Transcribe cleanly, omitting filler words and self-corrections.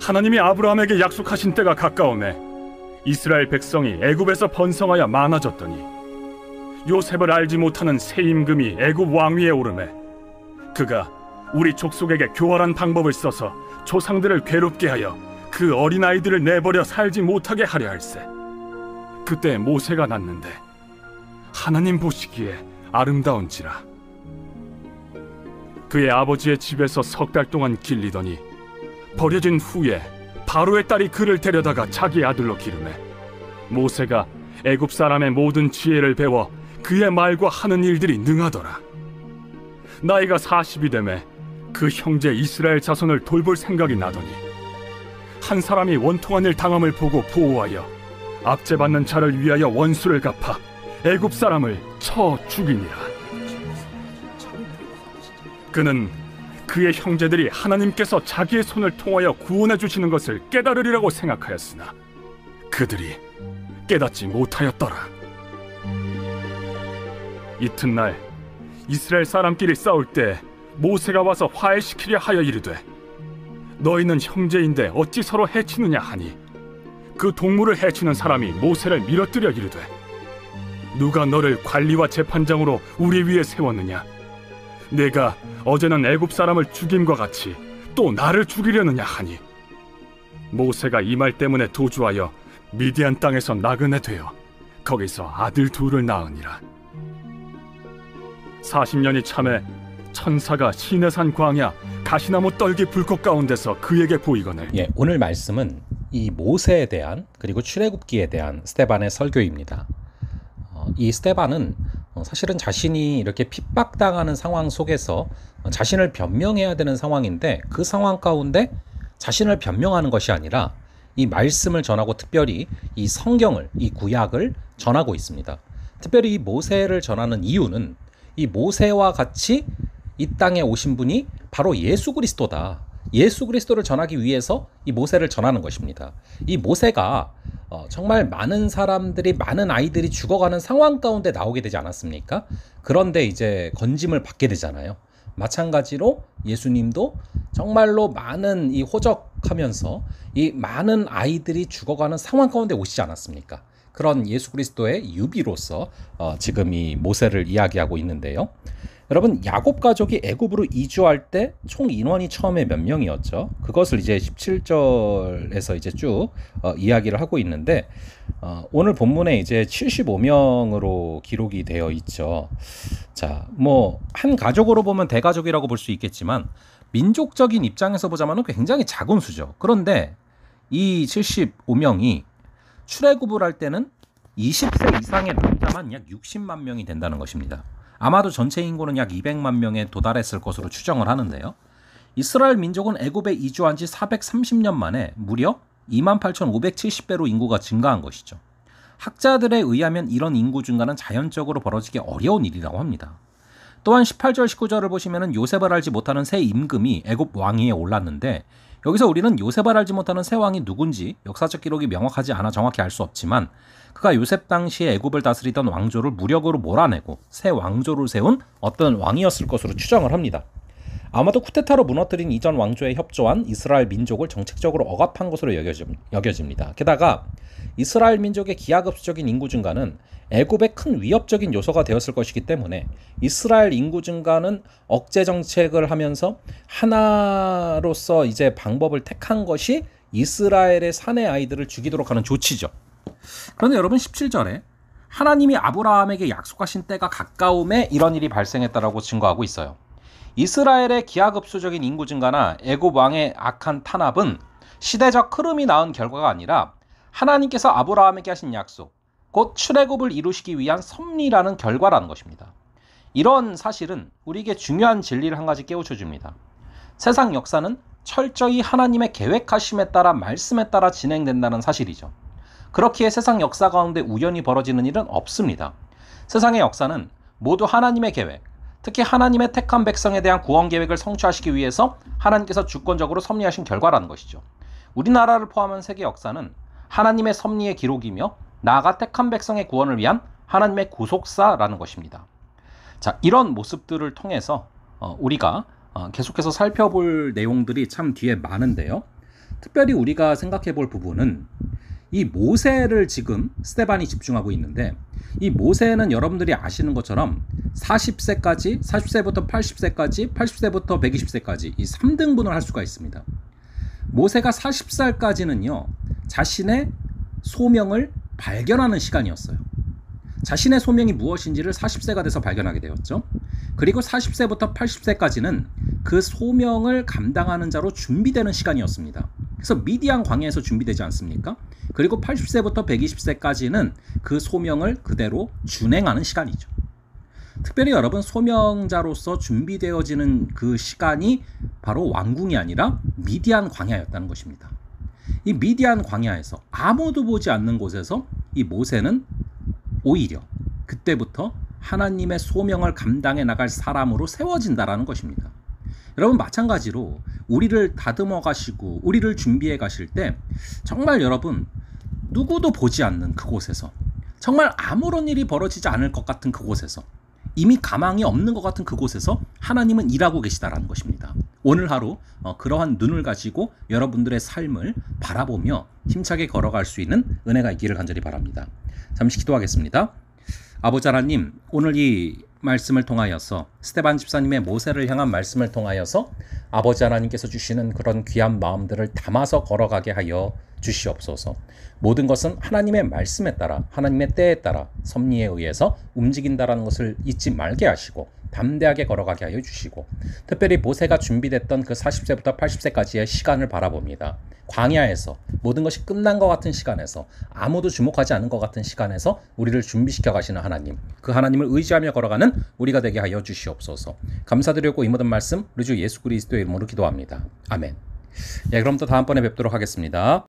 하나님이 아브라함에게 약속하신 때가 가까우매 이스라엘 백성이 애굽에서 번성하여 많아졌더니 요셉을 알지 못하는 새 임금이 애굽 왕위에 오르매 그가 우리 족속에게 교활한 방법을 써서 조상들을 괴롭게 하여 그 어린아이들을 내버려 살지 못하게 하려 할세. 그때 모세가 낳는데 하나님 보시기에 아름다운지라. 그의 아버지의 집에서 석 달 동안 길리더니 버려진 후에 바로의 딸이 그를 데려다가 자기 아들로 기르매 모세가 애굽 사람의 모든 지혜를 배워 그의 말과 하는 일들이 능하더라. 나이가 40이 되매 그 형제 이스라엘 자손을 돌볼 생각이 나더니 한 사람이 원통한 일 당함을 보고 보호하여 압제받는 자를 위하여 원수를 갚아 애굽 사람을 쳐 죽이니라. 그는 그의 형제들이 하나님께서 자기의 손을 통하여 구원해 주시는 것을 깨달으리라고 생각하였으나 그들이 깨닫지 못하였더라. 이튿날 이스라엘 사람끼리 싸울 때 모세가 와서 화해시키려 하여 이르되 너희는 형제인데 어찌 서로 해치느냐 하니 그 동물을 해치는 사람이 모세를 밀어뜨려 이르되 누가 너를 관리와 재판장으로 우리 위에 세웠느냐? 내가 어제는 애굽 사람을 죽임과 같이 또 나를 죽이려느냐 하니 모세가 이 말 때문에 도주하여 미디안 땅에서 나그네 되어 거기서 아들 둘을 낳으니라. 40년이 참에 천사가 시내산 광야 가시나무 떨기 불꽃 가운데서 그에게 보이거늘. 오늘 말씀은 이 모세에 대한 그리고 출애굽기에 대한 스데반의 설교입니다. 이 스데반은 사실은 자신이 이렇게 핍박당하는 상황 속에서 자신을 변명해야 되는 상황인데 그 상황 가운데 자신을 변명하는 것이 아니라 이 말씀을 전하고 특별히 이 성경을, 이 구약을 전하고 있습니다. 특별히 이 모세를 전하는 이유는 이 모세와 같이 이 땅에 오신 분이 바로 예수 그리스도다. 예수 그리스도를 전하기 위해서 이 모세를 전하는 것입니다. 이 모세가 정말 많은 사람들이, 많은 아이들이 죽어가는 상황 가운데 나오게 되지 않았습니까? 그런데 이제 건짐을 받게 되잖아요. 마찬가지로 예수님도 정말로 많은 이 호적하면서 이 많은 아이들이 죽어가는 상황 가운데 오시지 않았습니까? 그런 예수 그리스도의 유비로서 지금 이 모세를 이야기하고 있는데요. 여러분, 야곱 가족이 애굽으로 이주할 때 총 인원이 처음에 몇 명이었죠? 그것을 이제 17절에서 이제 쭉 이야기를 하고 있는데 오늘 본문에 이제 75명으로 기록이 되어 있죠. 자, 뭐 한 가족으로 보면 대가족이라고 볼 수 있겠지만 민족적인 입장에서 보자면 굉장히 작은 수죠. 그런데 이 75명이 출애굽을 할 때는 20세 이상의 남자만 약 60만 명이 된다는 것입니다. 아마도 전체 인구는 약 200만 명에 도달했을 것으로 추정을 하는데요. 이스라엘 민족은 애굽에 이주한 지 430년 만에 무려 28,570배로 인구가 증가한 것이죠. 학자들에 의하면 이런 인구 증가는 자연적으로 벌어지기 어려운 일이라고 합니다. 또한 18절, 19절을 보시면 요셉을 알지 못하는 새 임금이 애굽 왕위에 올랐는데 여기서 우리는 요셉을 알지 못하는 새 왕이 누군지 역사적 기록이 명확하지 않아 정확히 알 수 없지만 그가 요셉 당시에 애굽을 다스리던 왕조를 무력으로 몰아내고 새 왕조를 세운 어떤 왕이었을 것으로 추정을 합니다. 아마도 쿠데타로 무너뜨린 이전 왕조에 협조한 이스라엘 민족을 정책적으로 억압한 것으로 여겨집니다. 게다가 이스라엘 민족의 기하급수적인 인구 증가는 애굽의 큰 위협적인 요소가 되었을 것이기 때문에 이스라엘 인구 증가는 억제 정책을 하면서 하나로서 이제 방법을 택한 것이 이스라엘의 사내 아이들을 죽이도록 하는 조치죠. 그런데 여러분 17절에 하나님이 아브라함에게 약속하신 때가 가까움에 이런 일이 발생했다라고 증거하고 있어요. 이스라엘의 기하급수적인 인구 증가나 애굽 왕의 악한 탄압은 시대적 흐름이 낳은 결과가 아니라 하나님께서 아브라함에게 하신 약속, 곧 출애굽을 이루시기 위한 섭리라는 결과라는 것입니다. 이런 사실은 우리에게 중요한 진리를 한 가지 깨우쳐줍니다. 세상 역사는 철저히 하나님의 계획하심에 따라 말씀에 따라 진행된다는 사실이죠. 그렇기에 세상 역사 가운데 우연히 벌어지는 일은 없습니다. 세상의 역사는 모두 하나님의 계획, 특히 하나님의 택한 백성에 대한 구원 계획을 성취하시기 위해서 하나님께서 주권적으로 섭리하신 결과라는 것이죠. 우리나라를 포함한 세계 역사는 하나님의 섭리의 기록이며 나아가 택한 백성의 구원을 위한 하나님의 구속사라는 것입니다. 자, 이런 모습들을 통해서 우리가 계속해서 살펴볼 내용들이 참 뒤에 많은데요. 특별히 우리가 생각해 볼 부분은 이 모세를 지금 스데반이 집중하고 있는데, 이 모세는 여러분들이 아시는 것처럼 40세까지, 40세부터 80세까지, 80세부터 120세까지 이 3등분을 할 수가 있습니다. 모세가 40살까지는요, 자신의 소명을 발견하는 시간이었어요. 자신의 소명이 무엇인지를 40세가 돼서 발견하게 되었죠. 그리고 40세부터 80세까지는 그 소명을 감당하는 자로 준비되는 시간이었습니다. 그래서 미디안 광야에서 준비되지 않습니까? 그리고 80세부터 120세까지는 그 소명을 그대로 준행하는 시간이죠. 특별히 여러분, 소명자로서 준비되어지는 그 시간이 바로 왕궁이 아니라 미디안 광야였다는 것입니다. 이 미디안 광야에서 아무도 보지 않는 곳에서 이 모세는 오히려 그때부터 하나님의 소명을 감당해 나갈 사람으로 세워진다라는 것입니다. 여러분, 마찬가지로 우리를 다듬어 가시고 우리를 준비해 가실 때 정말 여러분, 누구도 보지 않는 그곳에서, 정말 아무런 일이 벌어지지 않을 것 같은 그곳에서, 이미 가망이 없는 것 같은 그곳에서 하나님은 일하고 계시다라는 것입니다. 오늘 하루 그러한 눈을 가지고 여러분들의 삶을 바라보며 힘차게 걸어갈 수 있는 은혜가 있기를 간절히 바랍니다. 잠시 기도하겠습니다. 아버지 하나님, 오늘 이 말씀을 통하여서, 스데반 집사님의 모세를 향한 말씀을 통하여서 아버지 하나님께서 주시는 그런 귀한 마음들을 담아서 걸어가게 하여 주시옵소서. 모든 것은 하나님의 말씀에 따라, 하나님의 때에 따라 섭리에 의해서 움직인다라는 것을 잊지 말게 하시고 담대하게 걸어가게 하여 주시고, 특별히 모세가 준비됐던 그 40세부터 80세까지의 시간을 바라봅니다. 광야에서 모든 것이 끝난 것 같은 시간에서, 아무도 주목하지 않은 것 같은 시간에서 우리를 준비시켜 가시는 하나님, 그 하나님을 의지하며 걸어가는 우리가 되게 하여 주시옵소서. 감사드리고 이 모든 말씀 우리 주 예수 그리스도의 이름으로 기도합니다. 아멘. 예, 그럼 또 다음번에 뵙도록 하겠습니다.